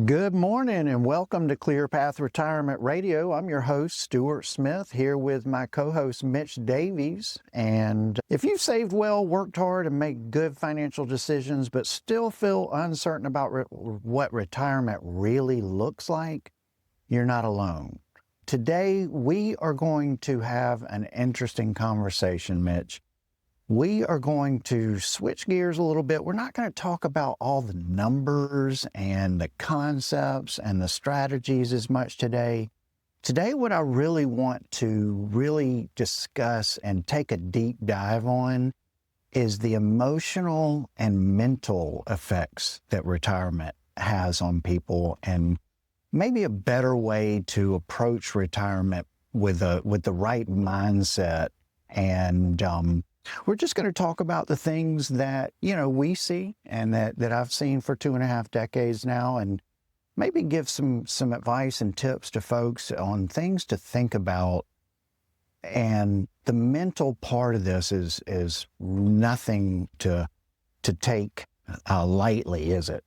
Good morning and welcome to ClearPath Retirement Radio. I'm your host, Stewart Smith, here with my co-host, Mitch Davies. And if you've saved well, worked hard, and made good financial decisions, but still feel uncertain about what retirement really looks like, you're not alone. Today, we are going to have an interesting conversation, Mitch. We are going to switch gears a little bit. We're not going to talk about all the numbers and the concepts and the strategies as much today. Today, what I really want to discuss and take a deep dive on is the emotional and mental effects that retirement has on people, and maybe a better way to approach retirement with the right mindset. And we're just going to talk about the things that, we see and that I've seen for 2.5 decades now, and maybe give some advice and tips to folks on things to think about. And the mental part of this is nothing to take lightly, is it?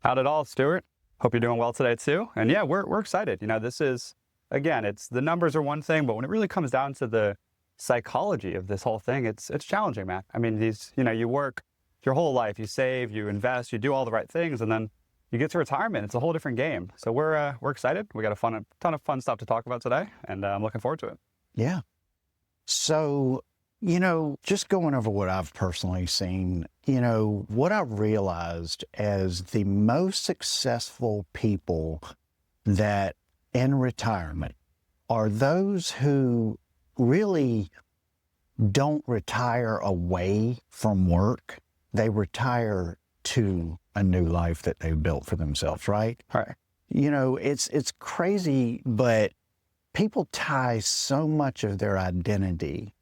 Not at all, Stewart. Hope you're doing well today too. And yeah, we're excited. This is, again, it's the numbers are one thing, but when it really comes down to the psychology of this whole thing, it's challenging, man. I mean, you work your whole life, you save, you invest, you do all the right things, and then you get to retirement. It's a whole different game. So we're excited. We got a ton of fun stuff to talk about today, and I'm looking forward to it. Yeah. So, just going over what I've personally seen, what I've realized as the most successful people that in retirement are those who really don't retire away from work. They retire to a new life that they've built for themselves, right? Right. It's crazy, but people tie so much of their identity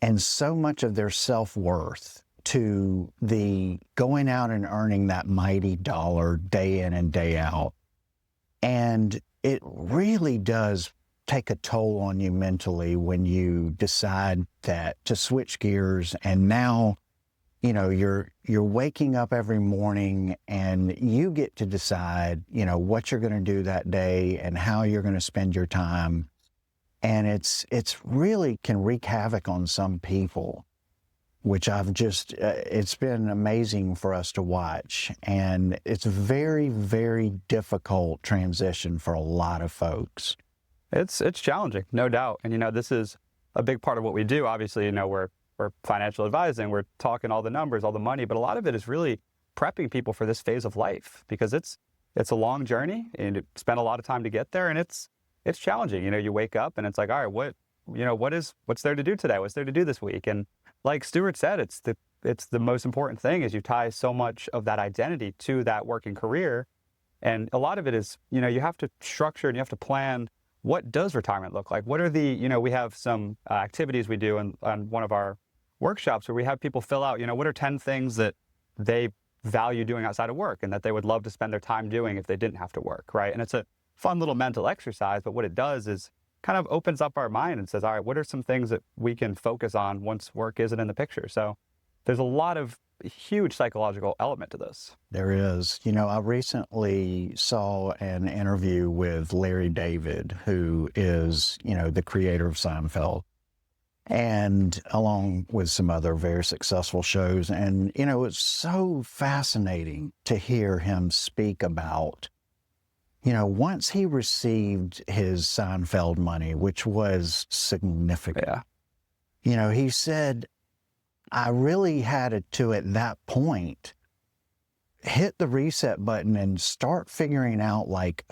and so much of their self-worth to the going out and earning that mighty dollar day in and day out. And it really does take a toll on you mentally when you decide that to switch gears, and now you're waking up every morning and you get to decide what you're going to do that day and how you're going to spend your time. And it's really can wreak havoc on some people, which it's been amazing for us to watch. And it's a very, very difficult transition for a lot of folks. It's challenging, no doubt. And, this is a big part of what we do. Obviously, we're financial advising, we're talking all the numbers, all the money, but a lot of it is really prepping people for this phase of life, because it's a long journey and you spend a lot of time to get there, and it's challenging. You wake up and it's like, all right, what's there to do today? What's there to do this week? And like Stewart said, it's the most important thing is you tie so much of that identity to that working career. And a lot of it is, you have to structure and you have to plan. What does retirement look like? What are we have some activities we do on one of our workshops where we have people fill out, what are 10 things that they value doing outside of work and that they would love to spend their time doing if they didn't have to work, right? And it's a fun little mental exercise, but what it does is kind of opens up our mind and says, all right, what are some things that we can focus on once work isn't in the picture? So there's a lot of huge psychological element to this. There is. I recently saw an interview with Larry David, who is, the creator of Seinfeld, and along with some other very successful shows. And, it's so fascinating to hear him speak about, once he received his Seinfeld money, which was significant. Yeah. He said, I really had to, at that point, hit the reset button and start figuring out,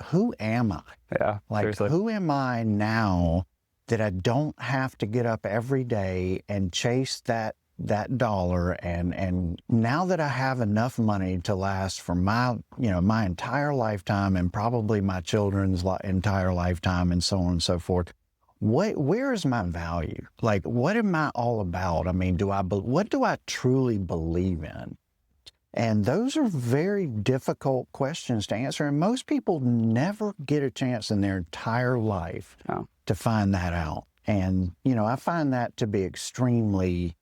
who am I? Yeah, seriously. Who am I now that I don't have to get up every day and chase that dollar? And now that I have enough money to last for my entire lifetime and probably my children's entire lifetime and so on and so forth, where is my value? What am I all about? I mean, what do I truly believe in? And those are very difficult questions to answer. And most people never get a chance in their entire life to find that out. And, I find that to be extremely,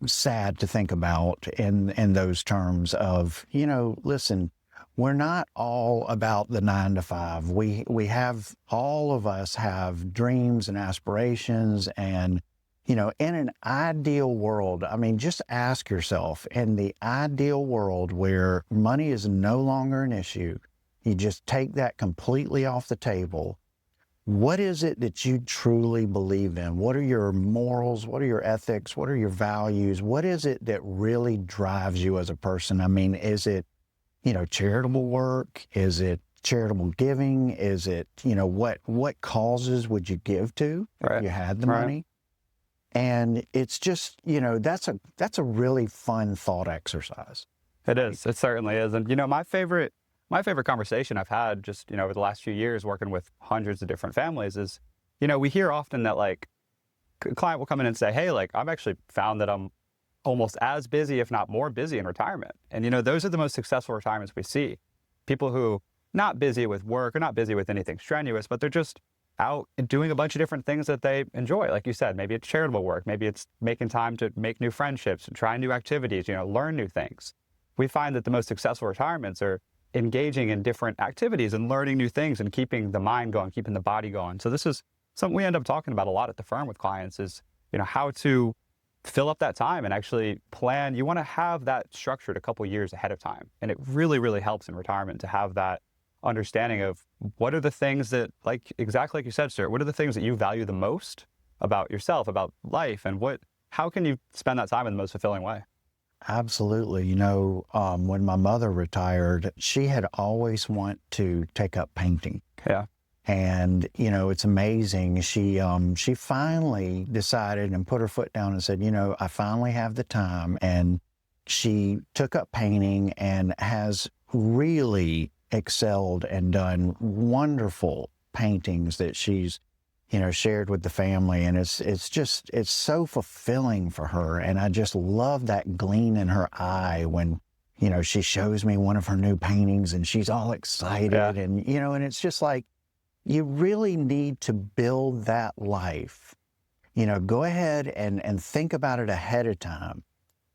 sad to think about in those terms of, listen, we're not all about the 9 to 5. We have, all of us have dreams and aspirations, and in an ideal world, I mean, just ask yourself, in the ideal world where money is no longer an issue, you just take that completely off the table. What is it that you truly believe in? What are your morals? What are your ethics? What are your values? What is it that really drives you as a person? I mean, is it, charitable work? Is it charitable giving? Is it, what causes would you give to if you had the money? And it's just, that's a really fun thought exercise. It is. It certainly is. And, my favorite conversation I've had just, over the last few years working with hundreds of different families is, we hear often that like a client will come in and say, hey, like I've actually found that I'm almost as busy, if not more busy in retirement. And, those are the most successful retirements we see. People who not busy with work or not busy with anything strenuous, but they're just out and doing a bunch of different things that they enjoy. Like you said, maybe it's charitable work, maybe it's making time to make new friendships and try new activities, learn new things. We find that the most successful retirements are engaging in different activities and learning new things and keeping the mind going, keeping the body going. So this is something we end up talking about a lot at the firm with clients is, how to fill up that time and actually plan. You want to have that structured a couple years ahead of time. And it really, really helps in retirement to have that understanding of what are the things that, like exactly like you said, Stewart, what are the things that you value the most about yourself, about life, and how can you spend that time in the most fulfilling way? Absolutely. When my mother retired, she had always wanted to take up painting. Yeah. And, it's amazing. She finally decided and put her foot down and said, I finally have the time. And she took up painting and has really excelled and done wonderful paintings that she's, shared with the family. And it's so fulfilling for her. And I just love that gleam in her eye when, she shows me one of her new paintings and she's all excited. Yeah. And, and it's just like, you really need to build that life. Go ahead and think about it ahead of time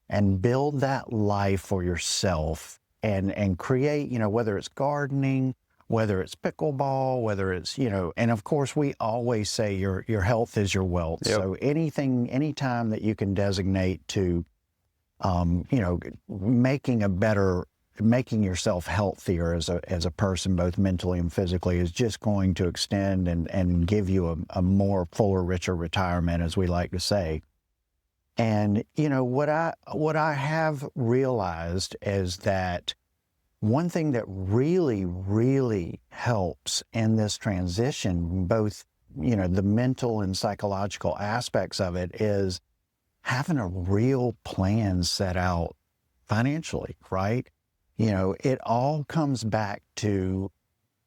and build that life for yourself and create, whether it's gardening, whether it's pickleball, whether it's, and of course we always say your health is your wealth. Yep. So anytime that you can designate to, making yourself healthier as a person, both mentally and physically, is just going to extend and give you a more fuller, richer retirement, as we like to say. And, what I have realized is that one thing that really, really helps in this transition, both, the mental and psychological aspects of it, is having a real plan set out financially, right? It all comes back to,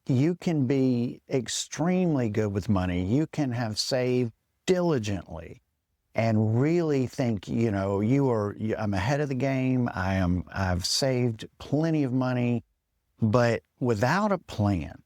you can be extremely good with money. You can have saved diligently and really think, I'm ahead of the game. I've saved plenty of money, but without a plan,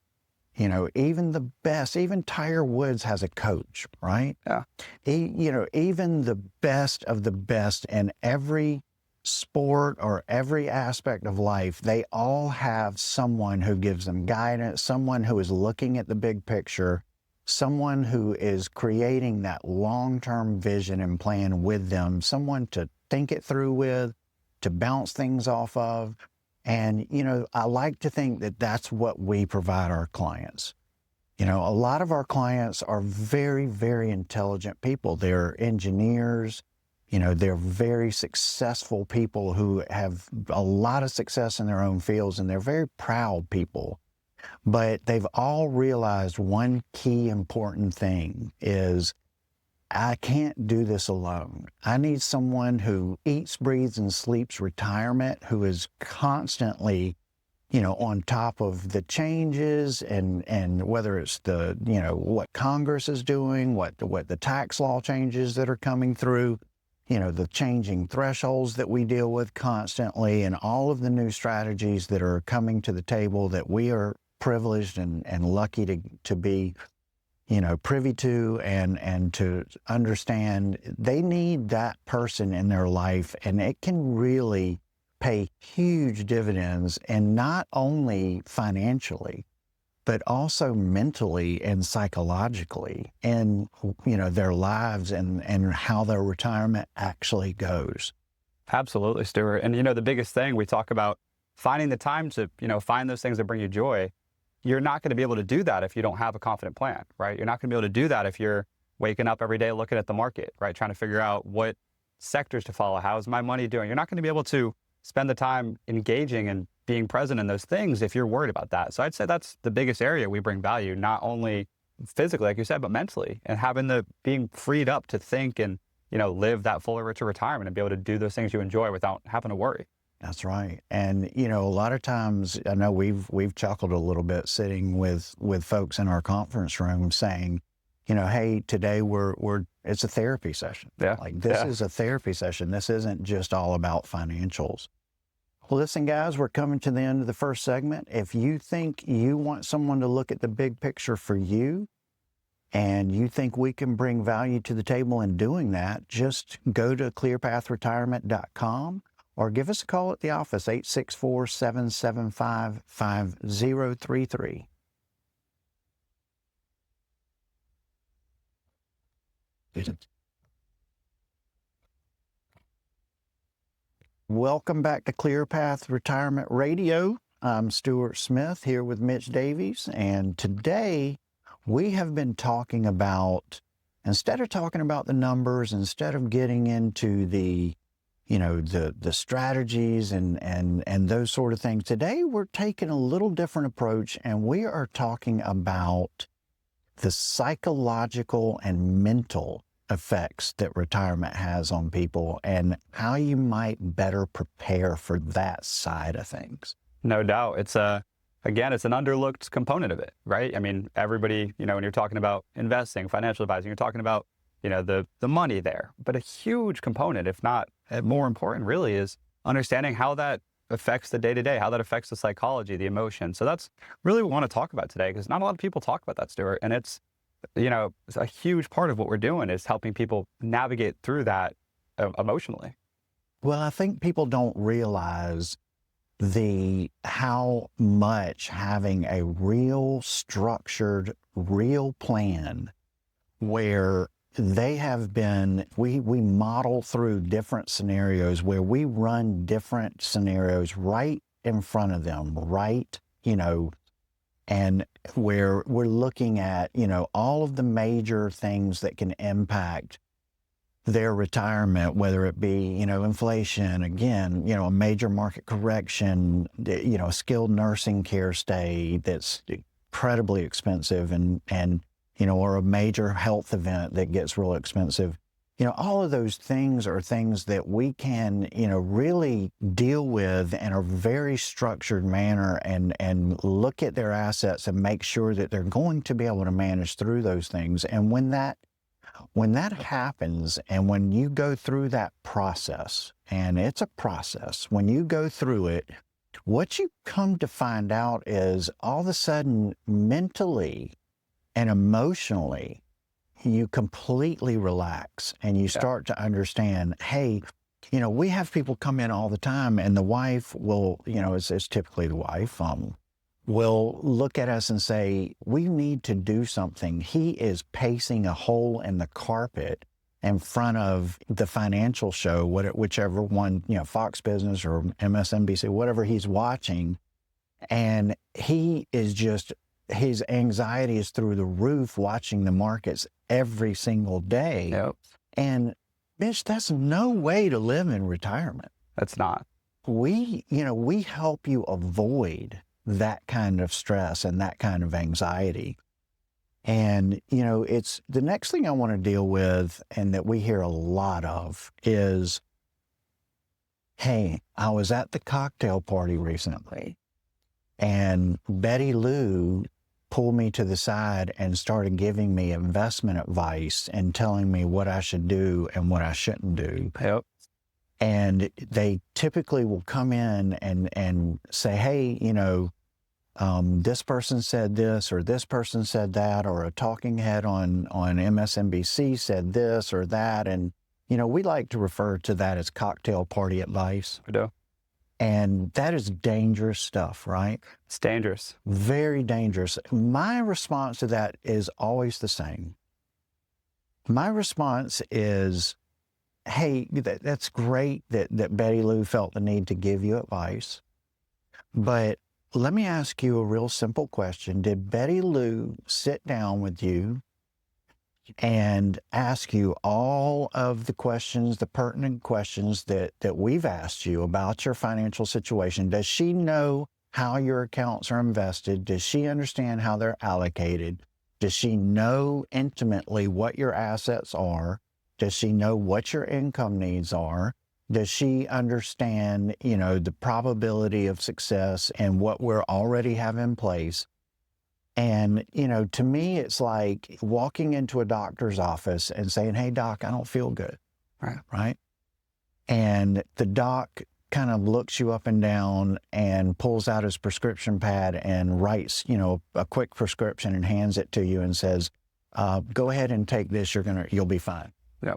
even Tiger Woods has a coach, right? Yeah. Even the best of the best in every sport or every aspect of life, they all have someone who gives them guidance, someone who is looking at the big picture, someone who is creating that long-term vision and plan with them, someone to think it through with, to bounce things off of. And, I like to think that that's what we provide our clients. A lot of our clients are very, very intelligent people. They're engineers. They're very successful people who have a lot of success in their own fields, and they're very proud people. But they've all realized one key important thing is, I can't do this alone. I need someone who eats, breathes, and sleeps retirement, who is constantly, on top of the changes and whether it's the, what Congress is doing, what the tax law changes that are coming through, the changing thresholds that we deal with constantly, and all of the new strategies that are coming to the table that we are privileged and lucky to be, privy to and to understand. They need that person in their life, and it can really pay huge dividends, and not only financially, but also mentally and psychologically, and their lives and how their retirement actually goes. Absolutely, Stewart. And the biggest thing we talk about, finding the time to find those things that bring you joy. You're not going to be able to do that if you don't have a confident plan, right? You're not going to be able to do that if you're waking up every day looking at the market, right? Trying to figure out what sectors to follow. How's my money doing? You're not going to be able to spend the time engaging and being present in those things if you're worried about that. So I'd say that's the biggest area we bring value, not only physically, like you said, but mentally, and being freed up to think and, live that fuller, richer retirement and be able to do those things you enjoy without having to worry. That's right. And, a lot of times, I know we've chuckled a little bit sitting with folks in our conference room saying, hey, today it's a therapy session. Yeah. Like this is a therapy session. This isn't just all about financials. Well, listen, guys, we're coming to the end of the first segment. If you think you want someone to look at the big picture for you, and you think we can bring value to the table in doing that, just go to clearpathretirement.com or give us a call at the office, 864-775-5033. Welcome back to ClearPath Retirement Radio. I'm Stewart Smith here with Mitch Davies, and today we have been talking about, instead of talking about the numbers, instead of getting into the strategies and those sort of things, today we're taking a little different approach, and we are talking about the psychological and mental effects that retirement has on people and how you might better prepare for that side of things. No doubt. It's an underlooked component of it, right? I mean, everybody, when you're talking about investing, financial advising, you're talking about, the money there. But a huge component, if not more important really, is understanding how that affects the day-to-day, how that affects the psychology, the emotion. So that's really what we want to talk about today, because not a lot of people talk about that, Stewart. And it's a huge part of what we're doing is helping people navigate through that emotionally. Well, I think people don't realize how much having a real structured, real plan where they have been, we model through different scenarios where we run different scenarios right in front of them, right, and where we're looking at, all of the major things that can impact their retirement, whether it be, inflation, again, a major market correction, a skilled nursing care stay that's incredibly expensive and or a major health event that gets real expensive. All of those things are things that we can, really deal with in a very structured manner and look at their assets and make sure that they're going to be able to manage through those things. And when that happens, and when you go through that process, and it's a process, when you go through it, what you come to find out is all of a sudden, mentally and emotionally, you completely relax and you start to understand, hey, we have people come in all the time, and the wife will, it's typically the wife, will look at us and say, we need to do something. He is pacing a hole in the carpet in front of the financial show, whichever one, Fox Business or MSNBC, whatever he's watching. And he is just, his anxiety is through the roof watching the markets every single day. Yep. And Mitch, that's no way to live in retirement. That's not. We help you avoid that kind of stress and that kind of anxiety. And, it's the next thing I want to deal with, and that we hear a lot of, is, hey, I was at the cocktail party recently, and Betty Lou pulled me to the side and started giving me investment advice and telling me what I should do and what I shouldn't do. Yep. And they typically will come in and say, hey, this person said this, or this person said that, or a talking head on MSNBC said this or that. And, we like to refer to that as cocktail party advice. We do. And that is dangerous stuff, right? It's dangerous. Very dangerous. My response to that is always the same. My response is, hey, that's great that Betty Lou felt the need to give you advice. But let me ask you a real simple question. Did Betty Lou sit down with you and ask you all of the questions, the pertinent questions that we've asked you about your financial situation? Does she know how your accounts are invested? Does she understand how they're allocated? Does she know intimately what your assets are? Does she know what your income needs are? Does she understand, the probability of success and what we're already have in place? And, to me, it's like walking into a doctor's office and saying, hey, doc, I don't feel good. Right? And the doc kind of looks you up and down and pulls out his prescription pad and writes, a quick prescription and hands it to you and says, go ahead and take this. You'll be fine. Yeah.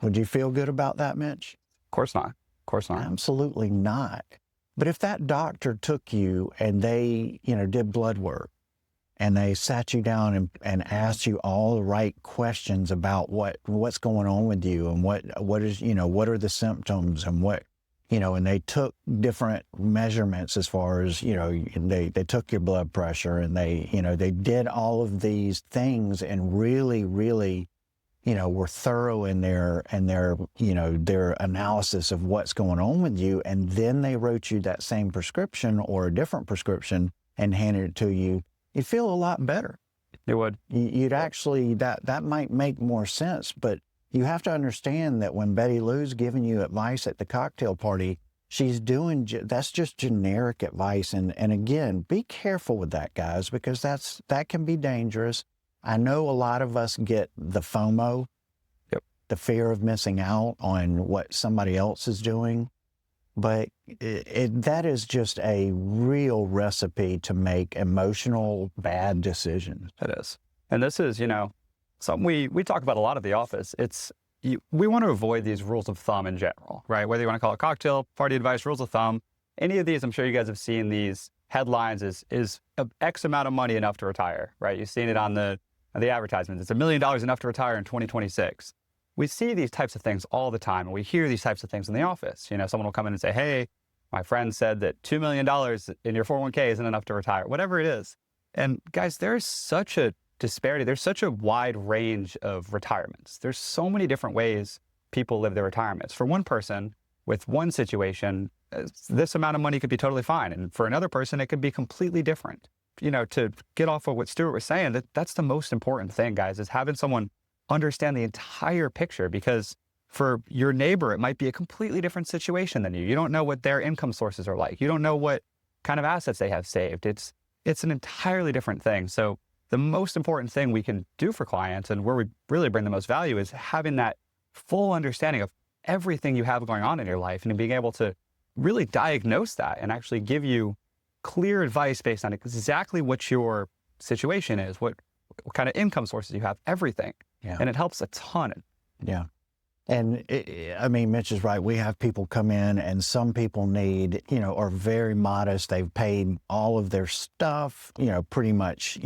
Would you feel good about that, Mitch? Of course not. Of course not. Absolutely not. But if that doctor took you and they, did blood work and they sat you down and asked you all the right questions about what's going on with you and what are the symptoms and and they took different measurements as far as, they took your blood pressure and they did all of these things and really, really, were thorough in their analysis of what's going on with you. And then they wrote you that same prescription or a different prescription and handed it to you. You'd feel a lot better. It would. You'd actually, that might make more sense, but you have to understand that when Betty Lou's giving you advice at the cocktail party, she's doing, that's just generic advice. And again, be careful with that, guys, because that can be dangerous. I know a lot of us get the FOMO, the fear of missing out on what somebody else is doing, but that is just a real recipe to make emotional bad decisions. It is. And this is, something we talk about a lot at the office. We want to avoid these rules of thumb in general, right? Whether you want to call it cocktail, party advice, rules of thumb, any of these, I'm sure you guys have seen these headlines is X amount of money enough to retire, right? You've seen it on the advertisements. It's $1 million enough to retire in 2026. We see these types of things all the time, and we hear these types of things in the office. Someone will come in and say, hey, my friend said that $2 million in your 401k isn't enough to retire, whatever it is. And guys, there's such a disparity. There's such a wide range of retirements. There's so many different ways people live their retirements. For one person with one situation, this amount of money could be totally fine. And for another person, it could be completely different. To get off of what Stewart was saying, that's the most important thing, guys, is having someone understand the entire picture, because for your neighbor, it might be a completely different situation than you. You don't know what their income sources are like. You don't know what kind of assets they have saved. It's an entirely different thing. So the most important thing we can do for clients, and where we really bring the most value, is having that full understanding of everything you have going on in your life and being able to really diagnose that and actually give you clear advice based on exactly what your situation is, what kind of income sources you have, everything. Yeah. And it helps a ton. Yeah. And Mitch is right. We have people come in and some people need, are very modest. They've paid all of their stuff, pretty much,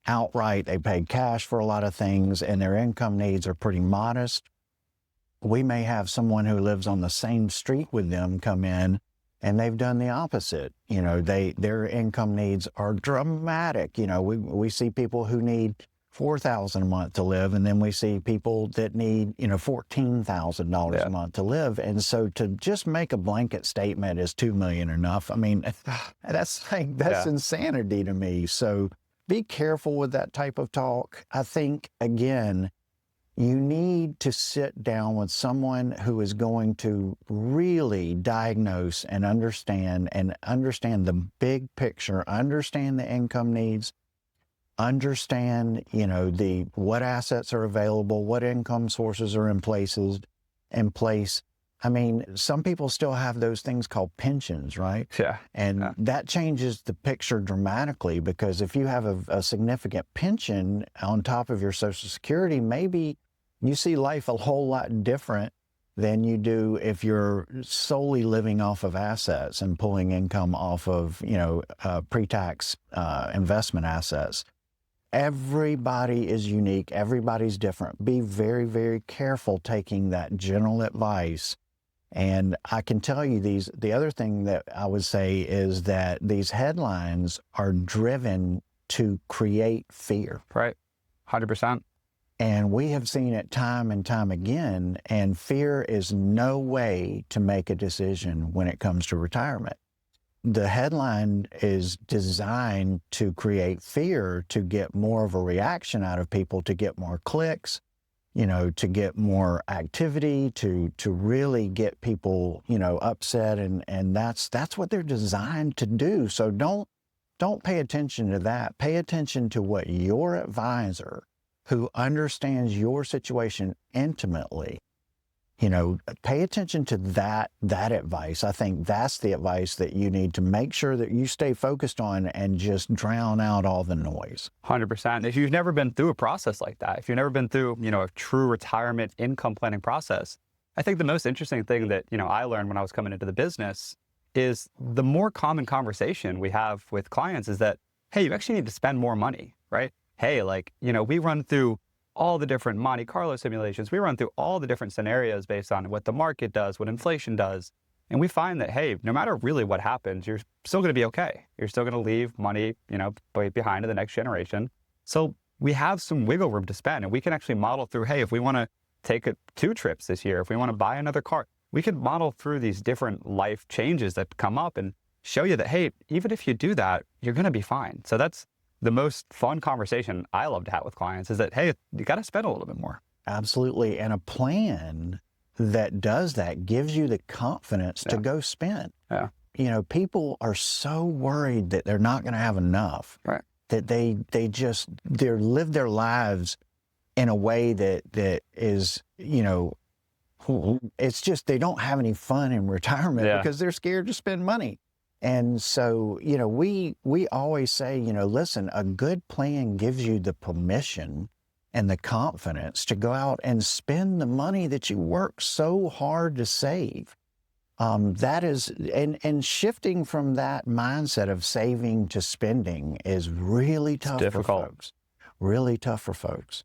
outright. They paid cash for a lot of things and their income needs are pretty modest. We may have someone who lives on the same street with them come in and they've done the opposite. Their income needs are dramatic. We see people who need $4,000 a month to live, and then we see people that need, $14,000 a month to live. And so to just make a blanket statement, is $2 million enough? That's insanity to me. So be careful with that type of talk. I think, again, you need to sit down with someone who is going to really diagnose and understand the big picture, understand the income needs, understand, what assets are available, what income sources are in place. Some people still have those things called pensions, right? Yeah. And that changes the picture dramatically, because if you have a significant pension on top of your Social Security, maybe you see life a whole lot different than you do if you're solely living off of assets and pulling income off of, pre-tax investment assets. Everybody is unique. Everybody's different. Be very, very careful taking that general advice. And I can tell you the other thing that I would say is that these headlines are driven to create fear. Right. 100%. And we have seen it time and time again, and fear is no way to make a decision when it comes to retirement. The headline is designed to create fear, to get more of a reaction out of people, to get more clicks, to get more activity, to really get people, upset. And that's what they're designed to do. So don't pay attention to that. Pay attention to what your advisor, who understands your situation intimately, pay attention to that advice. I think that's the advice that you need to make sure that you stay focused on and just drown out all the noise. 100%. If you've never been through a process like that, if you've never been through, a true retirement income planning process, I think the most interesting thing that, I learned when I was coming into the business is the more common conversation we have with clients is that, hey, you actually need to spend more money, right? Hey, we run through all the different Monte Carlo simulations. We run through all the different scenarios based on what the market does, what inflation does. And we find that, hey, no matter really what happens, you're still going to be okay. You're still going to leave money, behind to the next generation. So we have some wiggle room to spend, and we can actually model through, hey, if we want to take 2 trips this year, if we want to buy another car, we can model through these different life changes that come up and show you that, hey, even if you do that, you're going to be fine. So that's the most fun conversation I love to have with clients is that, hey, you got to spend a little bit more. Absolutely. And a plan that does that gives you the confidence to go spend. Yeah. People are so worried that they're not going to have enough, right? That they live their lives in a way that is, it's just they don't have any fun in retirement because they're scared to spend money. And so, we always say, listen, a good plan gives you the permission and the confidence to go out and spend the money that you work so hard to save. That is, and shifting from that mindset of saving to spending is really tough for folks. Really tough for folks.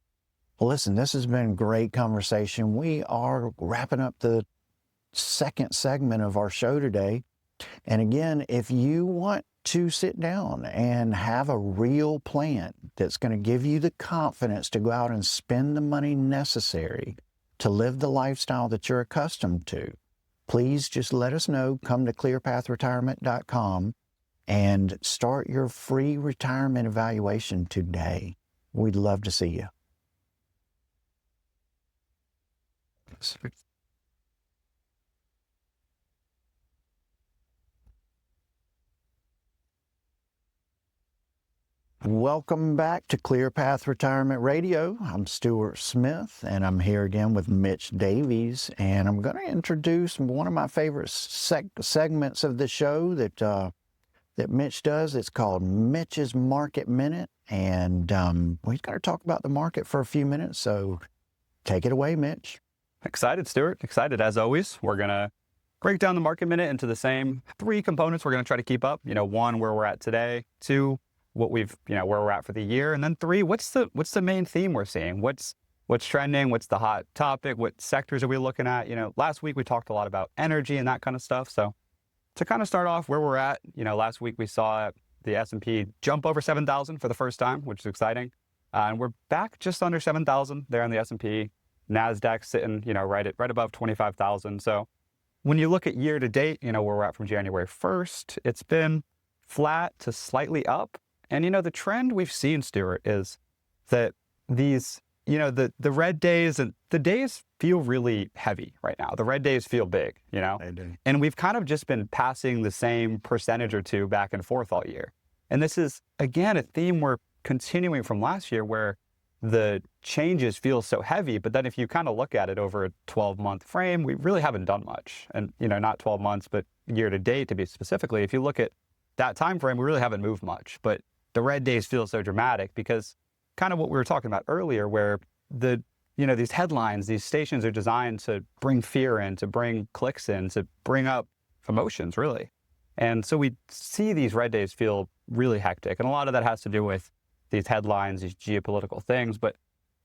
Well, listen, this has been a great conversation. We are wrapping up the second segment of our show today. And again, if you want to sit down and have a real plan that's going to give you the confidence to go out and spend the money necessary to live the lifestyle that you're accustomed to, please just let us know. Come to ClearPathRetirement.com and start your free retirement evaluation today. We'd love to see you. Welcome back to ClearPath Retirement Radio. I'm Stewart Smith, and I'm here again with Mitch Davies, and I'm going to introduce one of my favorite segments of the show that Mitch does. It's called Mitch's Market Minute, and we've got to talk about the market for a few minutes, so take it away, Mitch. Excited, Stewart. Excited, as always. We're going to break down the market minute into the same 3 components we're going to try to keep up. 1, where we're at today. 2, what we've, where we're at for the year. And then 3, what's the main theme we're seeing? What's trending? What's the hot topic? What sectors are we looking at? Last week we talked a lot about energy and that kind of stuff. So to kind of start off where we're at, last week we saw the S&P jump over 7,000 for the first time, which is exciting. And we're back just under 7,000 there on the S&P. NASDAQ sitting, right above 25,000. So when you look at year to date, where we're at from January 1st, it's been flat to slightly up. And, the trend we've seen, Stewart, is that these, the red days and the days feel really heavy right now. The red days feel big, They do. And we've kind of just been passing the same percentage or 2 back and forth all year. And this is, again, a theme we're continuing from last year where the changes feel so heavy, but then if you kind of look at it over a 12-month frame, we really haven't done much. And, not 12 months, but year to date to be specifically, if you look at that time frame, we really haven't moved much. But the red days feel so dramatic because kind of what we were talking about earlier, where the these headlines, these stations are designed to bring fear in, to bring clicks in, to bring up emotions, really. And so we see these red days feel really hectic. And a lot of that has to do with these headlines, these geopolitical things. But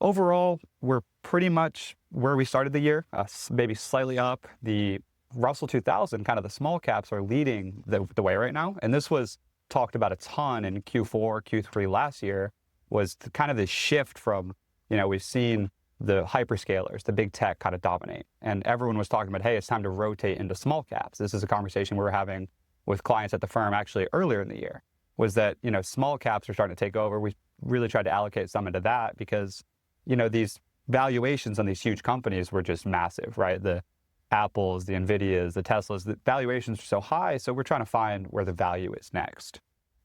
overall, we're pretty much where we started the year, maybe slightly up. The Russell 2000, kind of the small caps, are leading the way right now. And this was talked about a ton in Q4, Q3 last year, was kind of this shift from, we've seen the hyperscalers, the big tech kind of dominate. And everyone was talking about, hey, it's time to rotate into small caps. This is a conversation we were having with clients at the firm actually earlier in the year, was that, small caps are starting to take over. We really tried to allocate some into that because, these valuations on these huge companies were just massive, right? The Apples, the Nvidias, the Teslas, the valuations are so high. So we're trying to find where the value is next.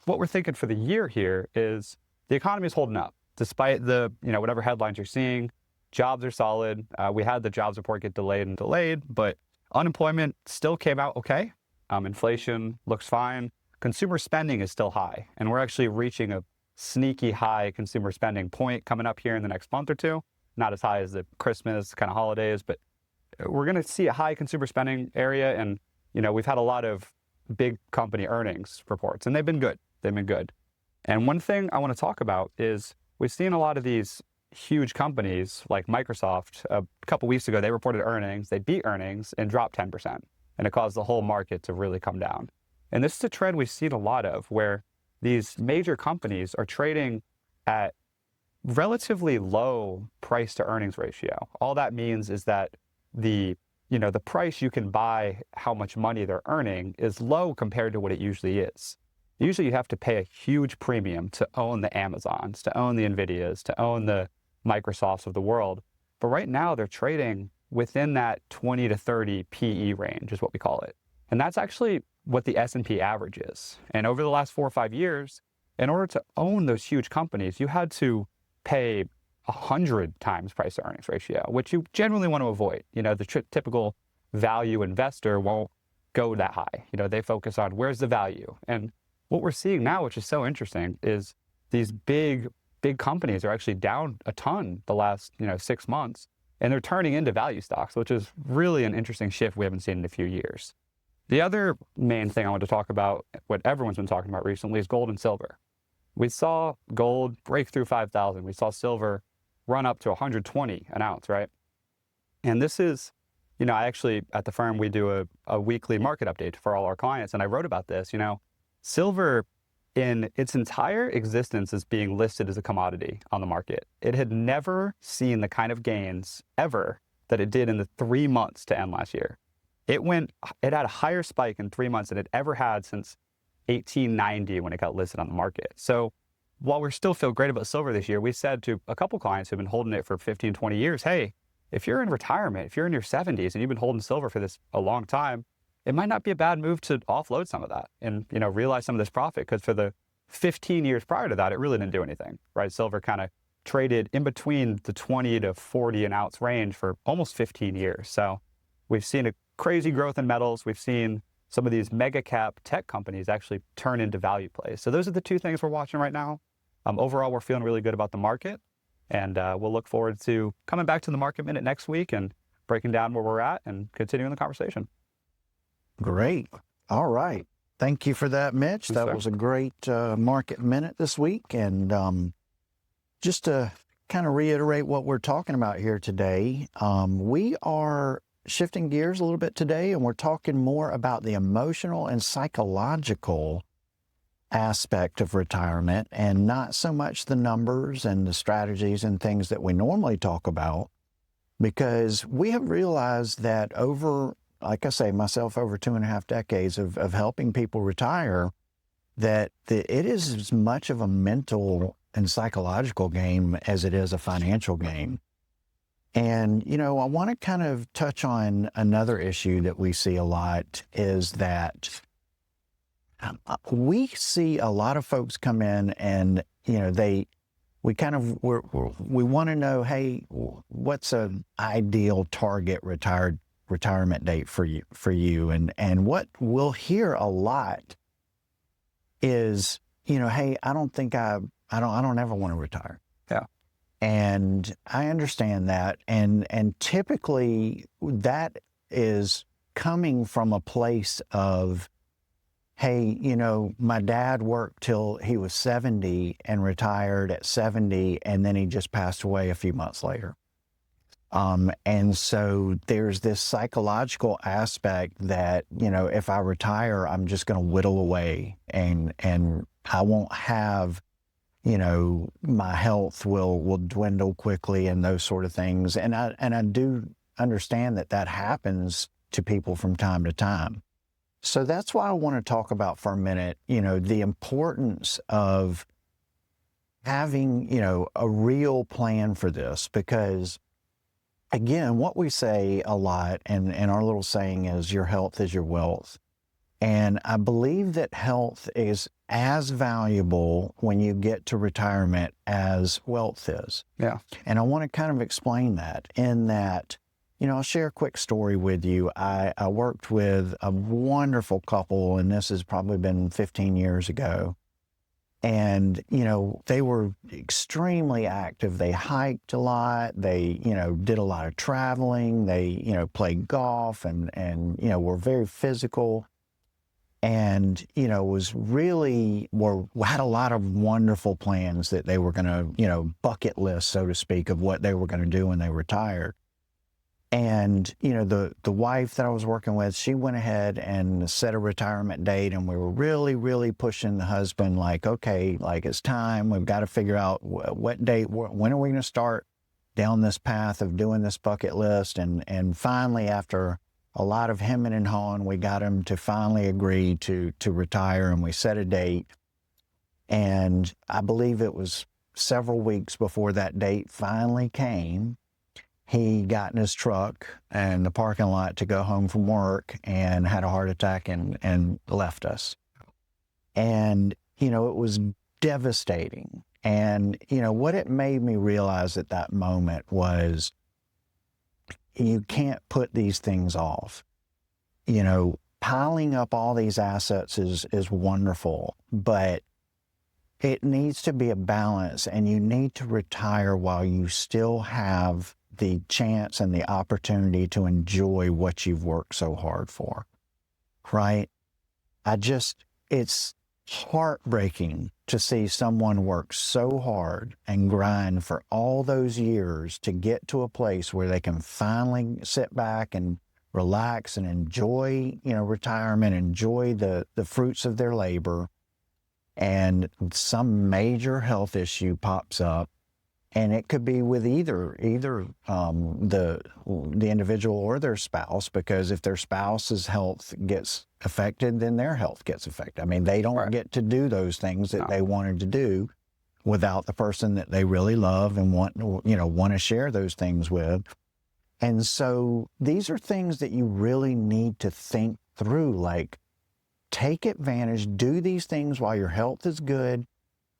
What we're thinking for the year here is the economy is holding up despite the, whatever headlines you're seeing. Jobs are solid. We had the jobs report get delayed, but unemployment still came out okay. Inflation looks fine. Consumer spending is still high, and we're actually reaching a sneaky high consumer spending point coming up here in the next month or two. Not as high as the Christmas kind of holidays, but we're going to see a high consumer spending area. And, we've had a lot of big company earnings reports, and they've been good. And one thing I want to talk about is we've seen a lot of these huge companies like Microsoft. A couple weeks ago, they reported earnings, they beat earnings and dropped 10%. And it caused the whole market to really come down. And this is a trend we've seen a lot of, where these major companies are trading at relatively low price to earnings ratio. All that means is that the price you can buy how much money they're earning is low compared to what it usually is. Usually you have to pay a huge premium to own the Amazons, to own the Nvidias, to own the Microsofts of the world. But right now they're trading within that 20 to 30 PE range is what we call it. And that's actually what the S&P average is. And over the last 4 or 5 years, in order to own those huge companies, you had to pay 100 times price to earnings ratio, which you generally want to avoid. The typical value investor won't go that high. They focus on where's the value. And what we're seeing now, which is so interesting, is these big companies are actually down a ton the last 6 months, and they're turning into value stocks, which is really an interesting shift we haven't seen in a few years. The other main thing I want to talk about, what everyone's been talking about recently, is gold and silver. We saw gold break through 5,000. We saw silver run up to 120 an ounce, right? And this is, I actually, at the firm, we do a weekly market update for all our clients, and I wrote about this. Silver, in its entire existence as being listed as a commodity on the market, it had never seen the kind of gains ever that it did in the 3 months to end last year. It had a higher spike in 3 months than it ever had since 1890 when it got listed on the market. So while we still feel great about silver this year, we said to a couple clients who've been holding it for 15, 20 years, hey, if you're in retirement, if you're in your 70s and you've been holding silver for this a long time, it might not be a bad move to offload some of that and, realize some of this profit, because for the 15 years prior to that, it really didn't do anything, right? Silver kind of traded in between the 20 to 40 an ounce range for almost 15 years. So we've seen a crazy growth in metals. We've seen some of these mega cap tech companies actually turn into value plays. So those are the two things we're watching right now. Overall, we're feeling really good about the market, and we'll look forward to coming back to the Market Minute next week and breaking down where we're at and continuing the conversation. Great. All right. Thank you for that, Mitch. Yes, that sir. was a great Market Minute this week. And just to kind of reiterate what we're talking about here today, we are shifting gears a little bit today, and we're talking more about the emotional and psychological aspect of retirement, and not so much the numbers and the strategies and things that we normally talk about, because we have realized that over, like I say, myself, over 2.5 decades of helping people retire, that it is as much of a mental and psychological game as it is a financial game. And, I want to kind of touch on another issue that we see a lot, is that we see a lot of folks come in and, we want to know, hey, what's an ideal target retirement date for you? And what we'll hear a lot is, hey, I don't ever want to retire. Yeah. And I understand that. And typically that is coming from a place of, hey, my dad worked till he was 70 and retired at 70, and then he just passed away a few months later. And so there's this psychological aspect that, if I retire, I'm just going to whittle away and I won't have, my health will dwindle quickly and those sort of things. And I do understand that happens to people from time to time. So that's why I want to talk about for a minute, the importance of having, a real plan for this, because again, what we say a lot, and our little saying is, your health is your wealth. And I believe that health is as valuable when you get to retirement as wealth is. Yeah. And I want to kind of explain that in that, I'll share a quick story with you. I worked with a wonderful couple, and this has probably been 15 years ago. And, they were extremely active. They hiked a lot. They, did a lot of traveling. They, played golf and were very physical. And, had a lot of wonderful plans that they were going to, bucket list, so to speak, of what they were going to do when they retired. And, the wife that I was working with, she went ahead and set a retirement date, and we were really, really pushing the husband, like, okay, like, it's time. We've got to figure out what date, when are we going to start down this path of doing this bucket list? And finally, after a lot of hemming and hawing, we got him to finally agree to retire, and we set a date. And I believe it was several weeks before that date finally came. He got in his truck in the parking lot to go home from work and had a heart attack and left us. And, it was devastating. And, what it made me realize at that moment was, you can't put these things off. Piling up all these assets is wonderful, but it needs to be a balance, and you need to retire while you still have the chance and the opportunity to enjoy what you've worked so hard for, right? It's heartbreaking to see someone work so hard and grind for all those years to get to a place where they can finally sit back and relax and enjoy, retirement, enjoy the fruits of their labor, and some major health issue pops up. And it could be with either the individual or their spouse, because if their spouse's health gets affected, then their health gets affected. I mean, they don't get to do those things that they wanted to do without the person that they really love and want to share those things with. And so these are things that you really need to think through, like, take advantage, do these things while your health is good.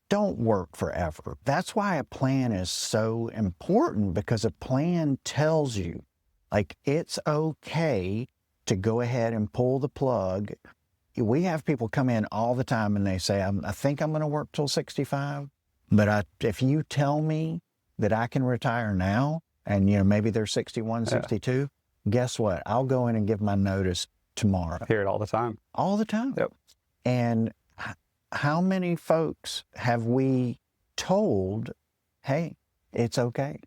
Don't work forever. That's why a plan is so important, because a plan tells you, like, it's okay to go ahead and pull the plug. We have people come in all the time and they say, I think I'm going to work till 65, but if you tell me that I can retire now, and maybe they're 61, 62, guess what? I'll go in and give my notice tomorrow. I hear it all the time. All the time. Yep. And how many folks have we told, hey, it's okay,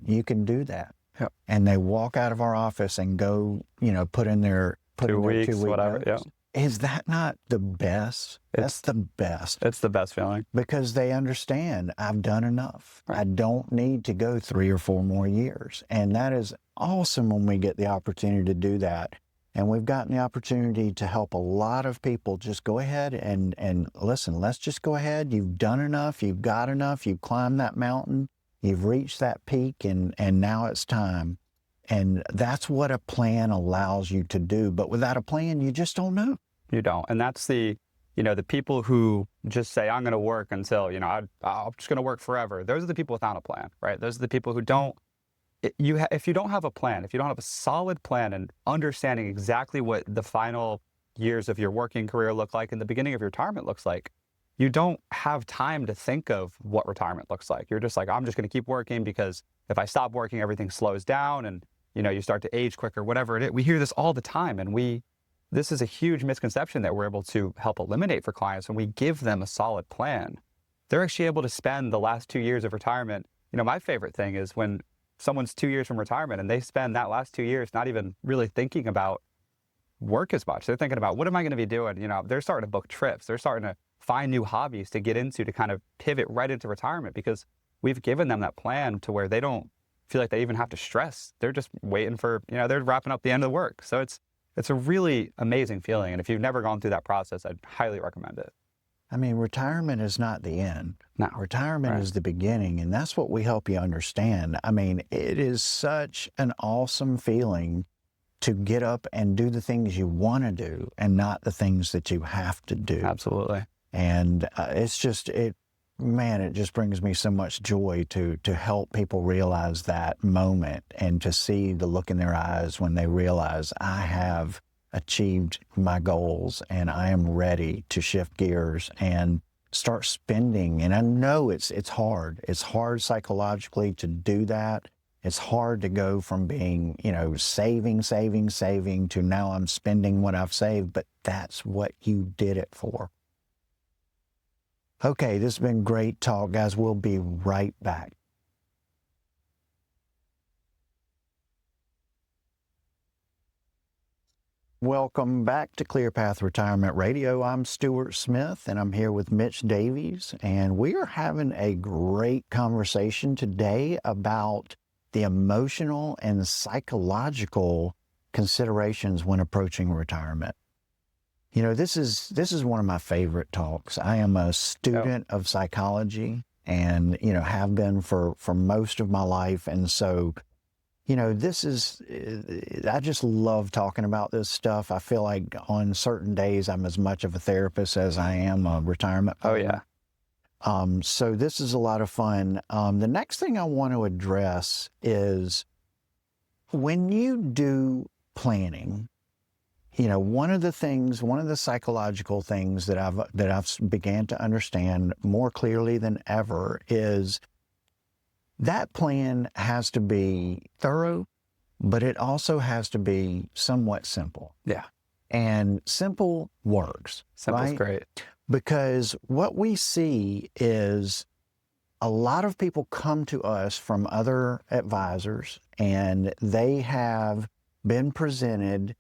you can do that? Yep. And they walk out of our office and go, put in their 2 week whatever. notice. Yeah. Is that not the best? That's the best. It's the best feeling. Because they understand, I've done enough. Right. I don't need to go 3 or 4 more years. And that is awesome when we get the opportunity to do that. And we've gotten the opportunity to help a lot of people just go ahead and listen, let's just go ahead. You've done enough. You've got enough. You've climbed that mountain. You've reached that peak, and now it's time. And that's what a plan allows you to do. But without a plan, you just don't know. You don't. And that's the people who just say, I'm going to work until, I'm just going to work forever. Those are the people without a plan, right? Those are the people who don't. If you don't have a plan, if you don't have a solid plan and understanding exactly what the final years of your working career look like and the beginning of your retirement looks like, you don't have time to think of what retirement looks like. You're just like, I'm just going to keep working because if I stop working, everything slows down and, you start to age quicker, whatever it is. We hear this all the time. And this is a huge misconception that we're able to help eliminate for clients when we give them a solid plan. They're actually able to spend the last 2 years of retirement. My favorite thing is when someone's 2 years from retirement and they spend that last 2 years not even really thinking about work as much. They're thinking about, what am I going to be doing? They're starting to book trips. They're starting to find new hobbies to get into to kind of pivot right into retirement because we've given them that plan to where they don't feel like they even have to stress. They're just waiting for, they're wrapping up the end of the work. So it's a really amazing feeling. And if you've never gone through that process, I'd highly recommend it. I mean, retirement is not the end. No. Retirement is the beginning, and that's what we help you understand. I mean, it is such an awesome feeling to get up and do the things you want to do and not the things that you have to do. Absolutely. And it's just, it just brings me so much joy to help people realize that moment and to see the look in their eyes when they realize I have achieved my goals and I am ready to shift gears and start spending. And I know it's hard. It's hard psychologically to do that. It's hard to go from being, saving to now I'm spending what I've saved, but that's what you did it for. Okay, this has been great talk, guys. We'll be right back. Welcome back to ClearPath Retirement Radio. I'm Stewart Smith, and I'm here with Mitch Davies, and we are having a great conversation today about the emotional and psychological considerations when approaching retirement. This is one of my favorite talks. I am a student of psychology and, have been for most of my life. And so, I just love talking about this stuff. I feel like on certain days, I'm as much of a therapist as I am a retirement planner. Oh, yeah. So this is a lot of fun. The next thing I want to address is when you do planning, one of the psychological things that I've began to understand more clearly than ever is that plan has to be thorough, but it also has to be somewhat simple. Yeah. And simple works. Simple's right? great. Because what we see is a lot of people come to us from other advisors and they have been presented,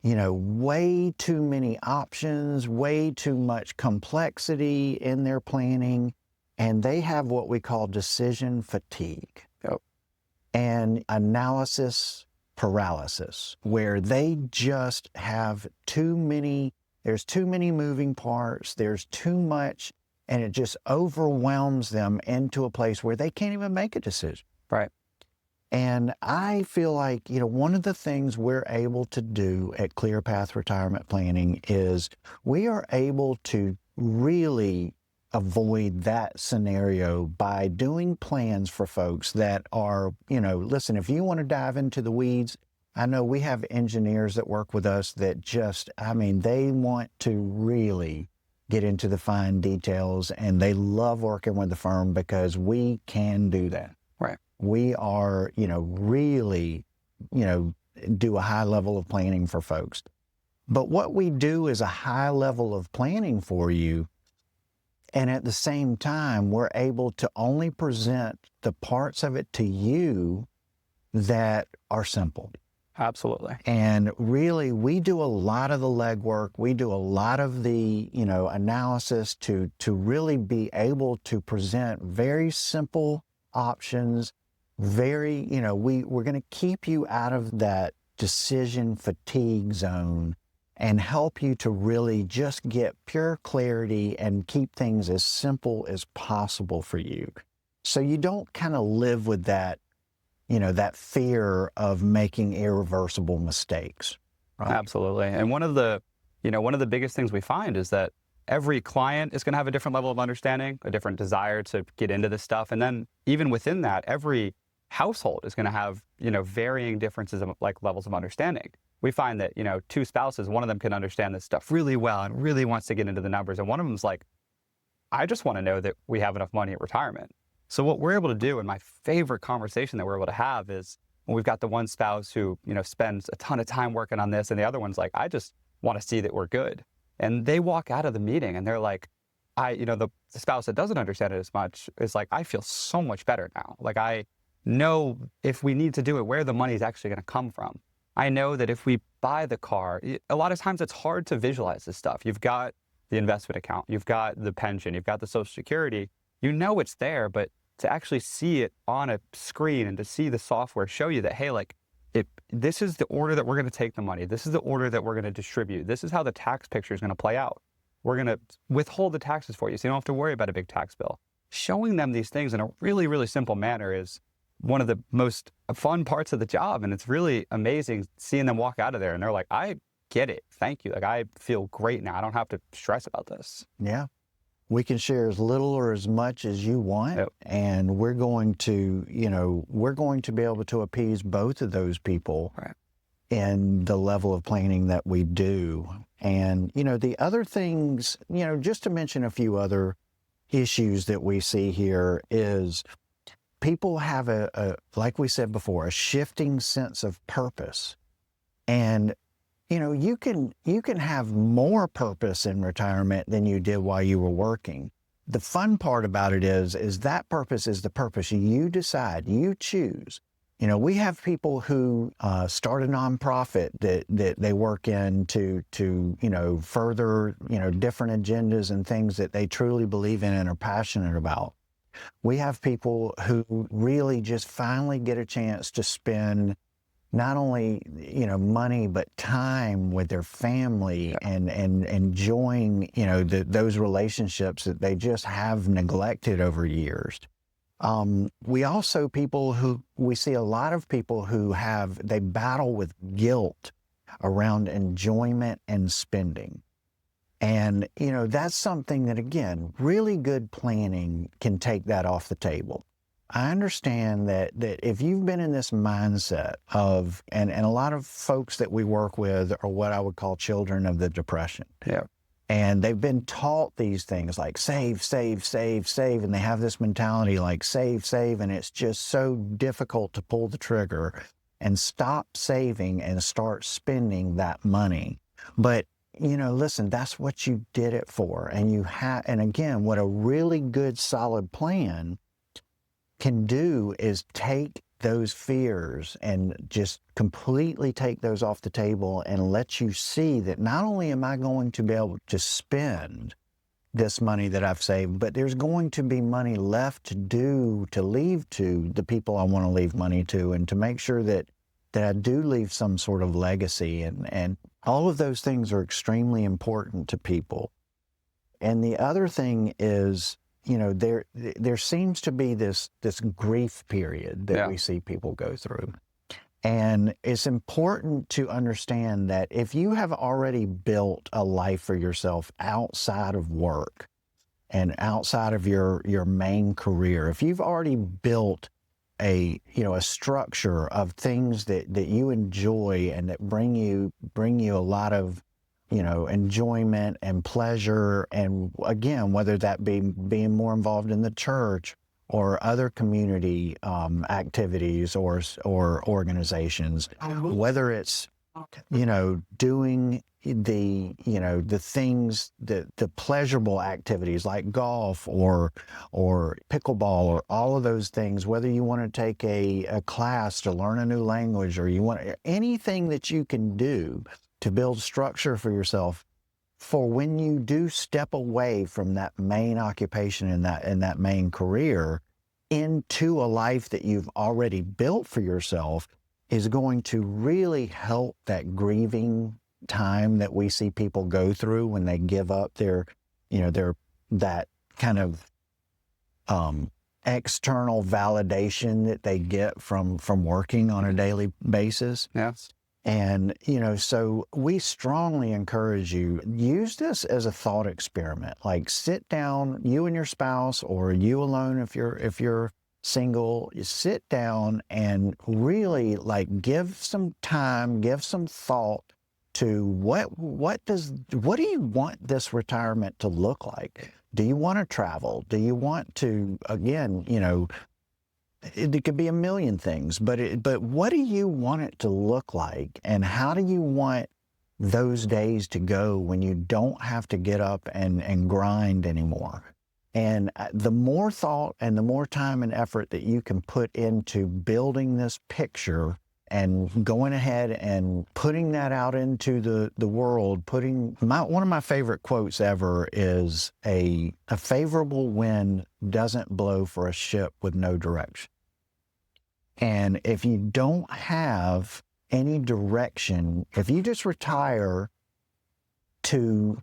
way too many options, way too much complexity in their planning, and they have what we call decision fatigue. Yep. And analysis paralysis, where they just have there's too many moving parts, there's too much, and it just overwhelms them into a place where they can't even make a decision. Right. And I feel like, one of the things we're able to do at ClearPath Retirement Planning is we are able to really avoid that scenario by doing plans for folks that are, listen, if you want to dive into the weeds, I know we have engineers that work with us that they want to really get into the fine details and they love working with the firm because we can do that. Right. We are, really, do a high level of planning for folks. But what we do is a high level of planning for you. And at the same time, we're able to only present the parts of it to you that are simple. Absolutely. And really, we do a lot of the legwork. We do a lot of the, analysis to really be able to present very simple options. Very, we're going to keep you out of that decision fatigue zone and help you to really just get pure clarity and keep things as simple as possible for you. So you don't kind of live with that, that fear of making irreversible mistakes. Right? Absolutely. And one of the biggest things we find is that every client is going to have a different level of understanding, a different desire to get into this stuff. And then even within that, every household is going to have, varying differences of levels of understanding. We find that, two spouses, one of them can understand this stuff really well and really wants to get into the numbers. And one of them's like, I just want to know that we have enough money at retirement. So what we're able to do, and my favorite conversation that we're able to have, is when we've got the one spouse who, spends a ton of time working on this, and the other one's like, I just want to see that we're good. And they walk out of the meeting and they're like, the spouse that doesn't understand it as much is like, I feel so much better now. Like, I know if we need to do it, where the money is actually going to come from. I know that if we buy the car, a lot of times it's hard to visualize this stuff. You've got the investment account, you've got the pension, you've got the Social Security, it's there, but to actually see it on a screen and to see the software show you that, hey, like, this is the order that we're going to take the money. This is the order that we're going to distribute. This is how the tax picture is going to play out. We're going to withhold the taxes for you, so you don't have to worry about a big tax bill. Showing them these things in a really, really simple manner is one of the most fun parts of the job. And it's really amazing seeing them walk out of there and they're like, I get it. Thank you. Like, I feel great now. I don't have to stress about this. Yeah. We can share as little or as much as you want. Yep. And we're going to be able to appease both of those people. Right. In the level of planning that we do. And, the other things, just to mention a few other issues that we see here is people have like we said before, a shifting sense of purpose. And, you can have more purpose in retirement than you did while you were working. The fun part about it is that purpose is the purpose you decide, you choose. We have people who start a nonprofit that they work in to further, different agendas and things that they truly believe in and are passionate about. We have people who really just finally get a chance to spend not only, money, but time with their family and enjoying, those relationships that they just have neglected over years. We also we see a lot of people who they battle with guilt around enjoyment and spending. And, that's something that, again, really good planning can take that off the table. I understand that if you've been in this mindset of, and a lot of folks that we work with are what I would call children of the Depression. Yeah. And they've been taught these things like save, save, save, save. And they have this mentality like save, save. And it's just so difficult to pull the trigger and stop saving and start spending that money. But, listen, that's what you did it for. And again, what a really good solid plan can do is take those fears and just completely take those off the table and let you see that not only am I going to be able to spend this money that I've saved, but there's going to be money left to leave to the people I want to leave money to, and to make sure that I do leave some sort of legacy. And all of those things are extremely important to people. And the other thing is, there seems to be this grief period that we see people go through. And it's important to understand that if you have already built a life for yourself outside of work and outside of your main career, if you've already built a structure of things that you enjoy and that bring you a lot of enjoyment and pleasure, and again, whether that be being more involved in the church or other community activities or organizations, whether it's doing the things, the pleasurable activities like golf or pickleball or all of those things, whether you want to take a class to learn a new language, or you want anything that you can do to build structure for yourself for when you do step away from that main occupation and that main career into a life that you've already built for yourself, is going to really help that grieving time that we see people go through when they give up their that kind of external validation that they get from working on a daily basis. Yes. And, so we strongly encourage you, use this as a thought experiment. Like, sit down, you and your spouse, or you alone if you're single, you sit down and really give some time, give some thought to what do you want this retirement to look like? Do you want to travel? Do you want to, again, you know, it could be a million things, but what do you want it to look like? And how do you want those days to go when you don't have to get up and grind anymore? And the more thought and the more time and effort that you can put into building this picture and going ahead and putting that out into the world, one of my favorite quotes ever is a favorable wind doesn't blow for a ship with no direction. And if you don't have any direction, if you just retire to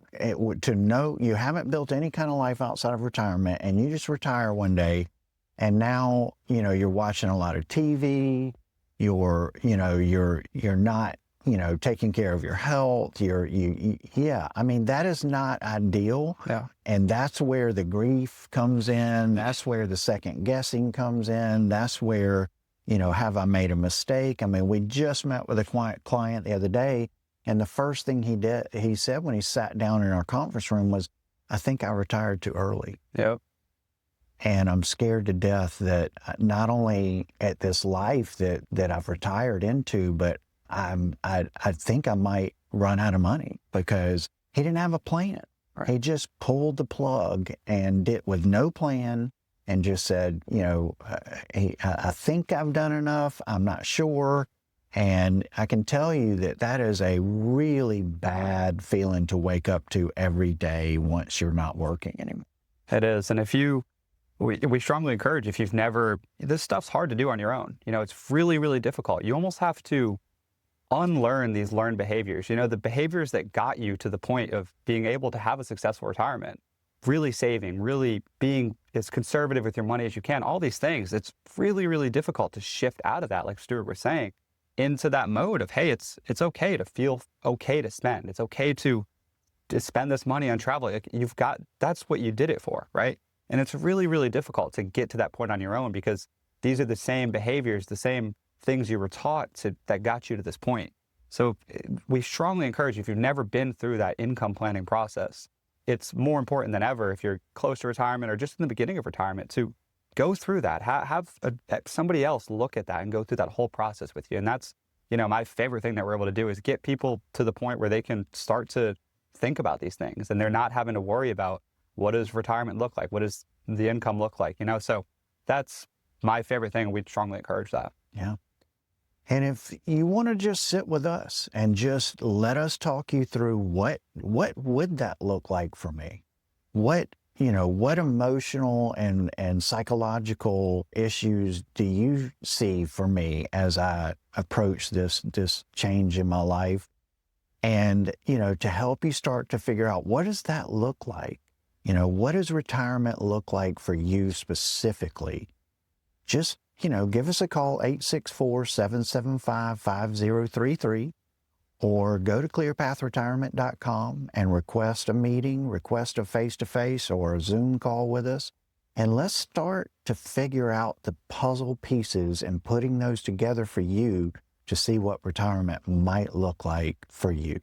know you haven't built any kind of life outside of retirement, and you just retire one day, and now, you know, you're watching a lot of TV, you're not, you know, taking care of your health, yeah, I mean, that is not ideal. Yeah. And that's where the grief comes in, that's where the second guessing comes in, that's where, you know, have I made a mistake? I mean, we just met with a client the other day, and the first thing he said when he sat down in our conference room was, I think I retired too early. Yep. And I'm scared to death that not only at this life that I've retired into, but I think I might run out of money, because he didn't have a plan. Right. He just pulled the plug and did with no plan, and just said, you know, I think I've done enough. I'm not sure. And I can tell you that is a really bad feeling to wake up to every day once you're not working anymore. It is. And we strongly encourage, if you've never, this stuff's hard to do on your own. You know, it's really, really difficult. You almost have to unlearn these learned behaviors. You know, the behaviors that got you to the point of being able to have a successful retirement, really saving, really being as conservative with your money as you can, all these things. It's really, really difficult to shift out of that, like Stewart was saying, into that mode of, hey, it's okay to feel okay to spend. It's okay to spend this money on travel. Like, that's what you did it for, right? And it's really, really difficult to get to that point on your own, because these are the same behaviors, the same things you were taught that got you to this point. So we strongly encourage you, if you've never been through that income planning process, it's more important than ever, if you're close to retirement or just in the beginning of retirement, to go through that. Have somebody else look at that and go through that whole process with you. And that's, you know, my favorite thing that we're able to do is get people to the point where they can start to think about these things, and they're not having to worry about, what does retirement look like? What does the income look like? You know, so that's my favorite thing. We'd strongly encourage that. Yeah. And if you want to just sit with us and just let us talk you through what would that look like for me? What emotional and psychological issues do you see for me as I approach this change in my life? And, you know, to help you start to figure out, what does that look like? You know, what does retirement look like for you specifically? Just, you know, give us a call, 864-775-5033, or go to clearpathretirement.com and request a meeting, request a face-to-face or a Zoom call with us. And let's start to figure out the puzzle pieces and putting those together for you to see what retirement might look like for you.